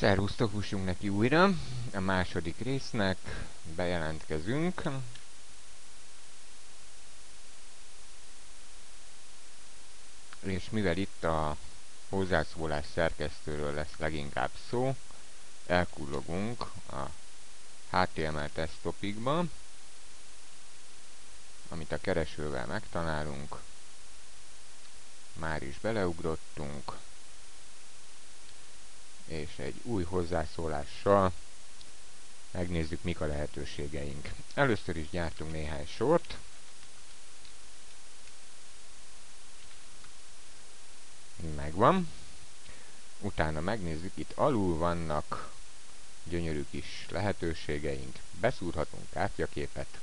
Szervusztok, fussunk neki újra. A második résznek bejelentkezünk. És mivel itt a hozzászólás szerkesztőről lesz leginkább szó, elkullogunk a HTML test topicba, amit a keresővel megtalálunk. Már is beleugrottunk, és egy új hozzászólással megnézzük, mik a lehetőségeink. Először is gyártunk néhány sort. Megvan. Utána megnézzük, itt alul vannak gyönyörű kis lehetőségeink. Beszúrhatunk kártyaképet.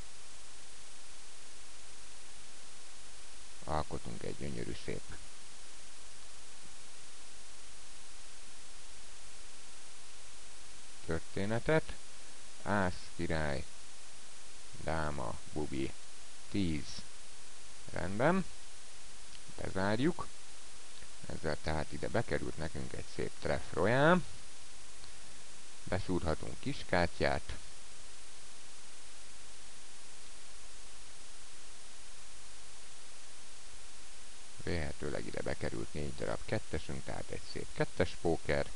Alkotunk egy gyönyörű szép történetet. Ász, király, dáma, bubi, 10. Rendben. Bezárjuk. Ezzel tehát ide bekerült nekünk egy szép treff royal. Beszúrhatunk kiskártyát. Vélhetőleg ide bekerült 4 darab kettesünk, tehát egy szép kettes póker.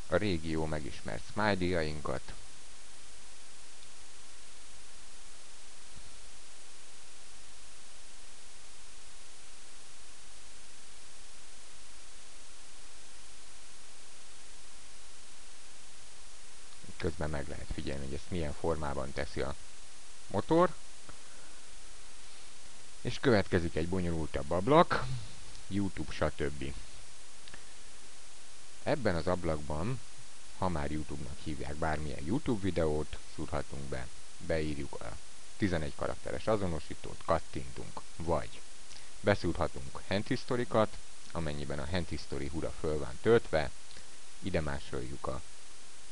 A régi jó megismert smiley-jainkat. Közben meg lehet figyelni, hogy ezt milyen formában teszi a motor. És következik egy bonyolultabb ablak, YouTube, stb. Ebben az ablakban, ha már YouTube-nak hívják bármilyen YouTube videót, szúrhatunk be, beírjuk a 11 karakteres azonosítót, kattintunk, vagy beszúrhatunk hand history-kat, amennyiben a hand history hura föl van töltve, ide másoljuk a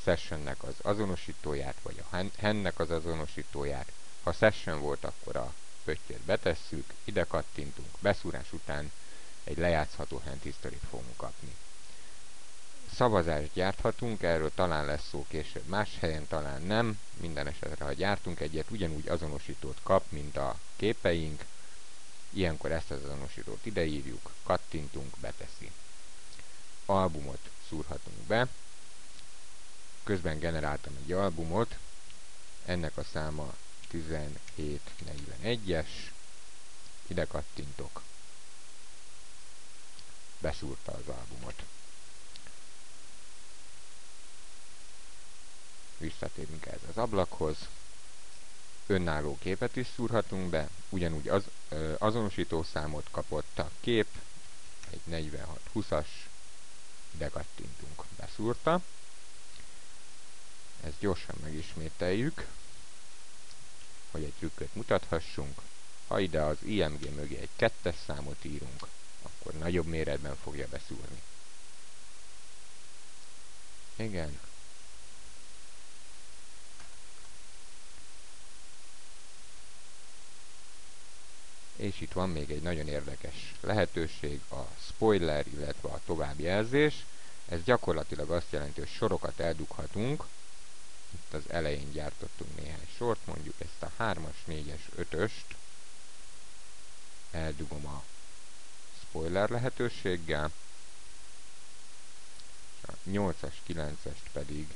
sessionnek az azonosítóját, vagy a handnek az azonosítóját. Ha session volt, akkor a pöttyöt betesszük, ide kattintunk, beszúrás után egy lejátszható hand history-t fogunk kapni. Szavazást gyárthatunk, erről talán lesz szó később más helyen, talán nem. Minden esetre, ha gyártunk egyet, ugyanúgy azonosítót kap, mint a képeink. Ilyenkor ezt az azonosítót ideírjuk, kattintunk, beteszi. Albumot szúrhatunk be. Közben generáltam egy albumot, ennek a száma 1741-es. Ide kattintok. Beszúrta az albumot. Visszatérünk ehhez az ablakhoz. Önálló képet is szúrhatunk be, ugyanúgy azonosítószámot kapott a kép, egy 4620-as, ide kattintunk, beszúrta. Ezt gyorsan megismételjük, hogy egy trükköt mutathassunk. Ha ide az IMG mögé egy 2-es számot írunk, akkor nagyobb méretben fogja beszúrni. Igen. És itt van még egy nagyon érdekes lehetőség, a spoiler, illetve a továbbjelzés. Ez gyakorlatilag azt jelenti, hogy sorokat eldughatunk. Itt az elején gyártottunk néhány sort, mondjuk ezt a 3-as, 4-es, 5-öst eldugom a spoiler lehetőséggel, és a 8-as, 9-est pedig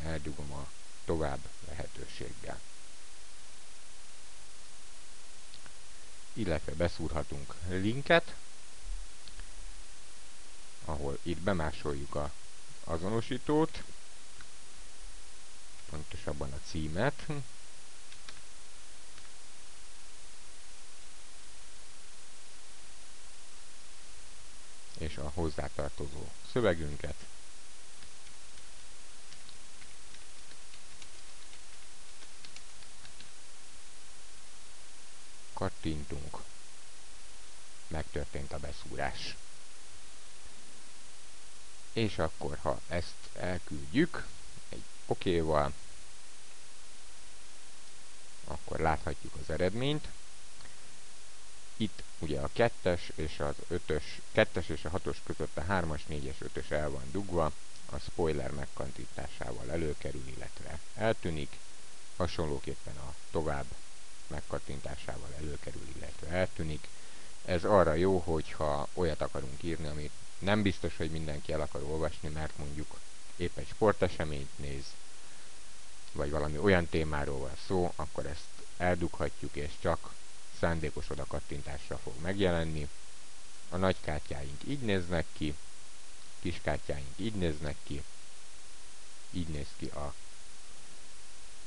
eldugom a tovább lehetőséggel. Illetve beszúrhatunk linket, ahol itt bemásoljuk az azonosítót, pontosabban a címet, és a hozzátartozó szövegünket. Kattintunk. Megtörtént a beszúrás. És akkor, ha ezt elküldjük egy okéval, akkor láthatjuk az eredményt. Itt ugye a 2-es és az 5-ös, 2-es és a 6-os között a 3-as, 4-es, 5-ös el van dugva, a spoiler megkattintásával előkerül, illetve eltűnik, hasonlóképpen a tovább megkattintásával előkerül, illetve eltűnik. Ez arra jó, hogyha olyat akarunk írni, amit nem biztos, hogy mindenki el akar olvasni, mert mondjuk épp egy sporteseményt néz, vagy valami olyan témáról van szó, akkor ezt eldughatjuk, és csak szándékos odakattintásra fog megjelenni. A nagy kártyáink így néznek ki, kis kártyáink így néznek ki, így néz ki a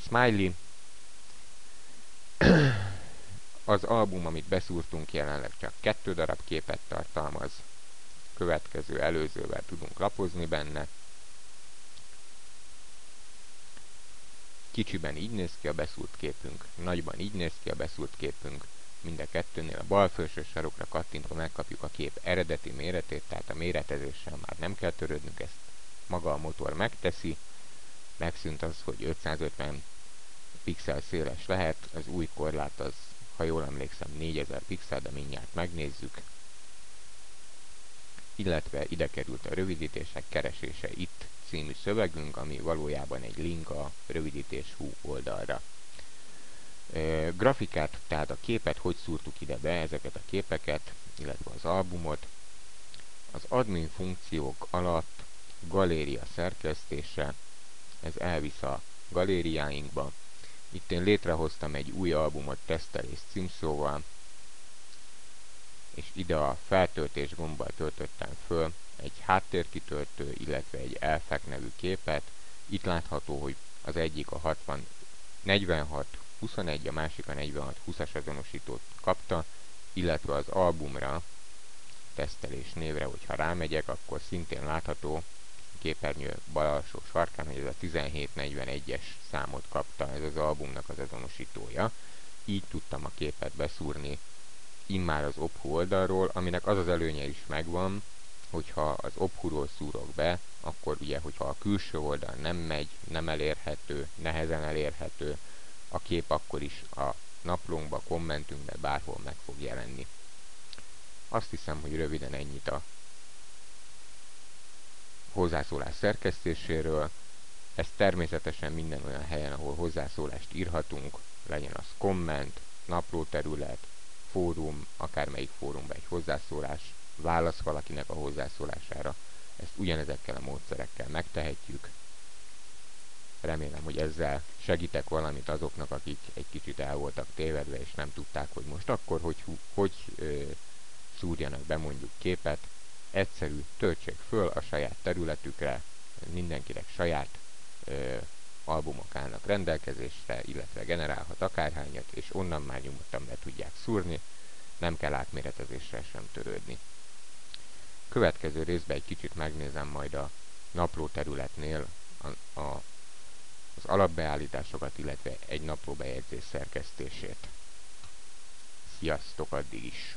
smiley. Az album, amit beszúrtunk, jelenleg csak 2 darab képet tartalmaz, következő előzővel tudunk lapozni benne. Kicsiben így néz ki a beszúrt képünk, nagyban így néz ki a beszúrt képünk, mind a kettőnél a bal felső sarokra kattintva megkapjuk a kép eredeti méretét, tehát a méretezéssel már nem kell törődnünk, ezt maga a motor megteszi. Megszűnt az, hogy 550 pixel széles lehet, az új korlát az, ha jól emlékszem, 4000 pixel, de mindjárt megnézzük. Illetve ide került a rövidítések keresése itt című szövegünk, ami valójában egy link a rövidítés.hu oldalra. Grafikát, tehát a képet hogy szúrtuk ide be, ezeket a képeket, illetve az albumot. Az admin funkciók alatt galéria szerkesztése, ez elvisz a galériáinkba. Itt én létrehoztam egy új albumot tesztelés címszóval, és ide a feltöltés gombbal töltöttem föl egy háttérkitöltő, illetve egy elfek nevű képet. Itt látható, hogy az egyik a 46-21, a másik a 46-20-as azonosítót kapta, illetve az albumra, tesztelés névre, hogyha rámegyek, akkor szintén látható képernyő bal alsó sarkán, hogy ez a 1741-es számot kapta, ez az albumnak az azonosítója. Így tudtam a képet beszúrni immár az OBHU oldalról, aminek az az előnye is megvan, hogyha az OBHU-ról szúrok be, akkor ugye, hogyha a külső oldal nem megy, nem elérhető, nehezen elérhető, a kép akkor is a naplónkba, kommentünkbe, bárhol meg fog jelenni. Azt hiszem, hogy röviden ennyit a hozzászólás szerkesztéséről. Ez természetesen minden olyan helyen, ahol hozzászólást írhatunk, legyen az komment, naplóterület, fórum, akármelyik fórumban egy hozzászólás, válasz valakinek a hozzászólására, ezt ugyanezekkel a módszerekkel megtehetjük. Remélem, hogy ezzel segítek valamit azoknak, akik egy kicsit el voltak tévedve, és nem tudták, hogy most akkor hogy szúrjanak be mondjuk képet. Egyszerű, töltsék föl a saját területükre, mindenkinek saját albumok állnak rendelkezésre, illetve generálhat akárhányat, és onnan már nyugodtan be tudják szúrni, nem kell átméretezéssel sem törődni. Következő részben egy kicsit megnézem majd a napló területnél az alapbeállításokat, illetve egy naplóbejegyzés szerkesztését. Sziasztok addig is!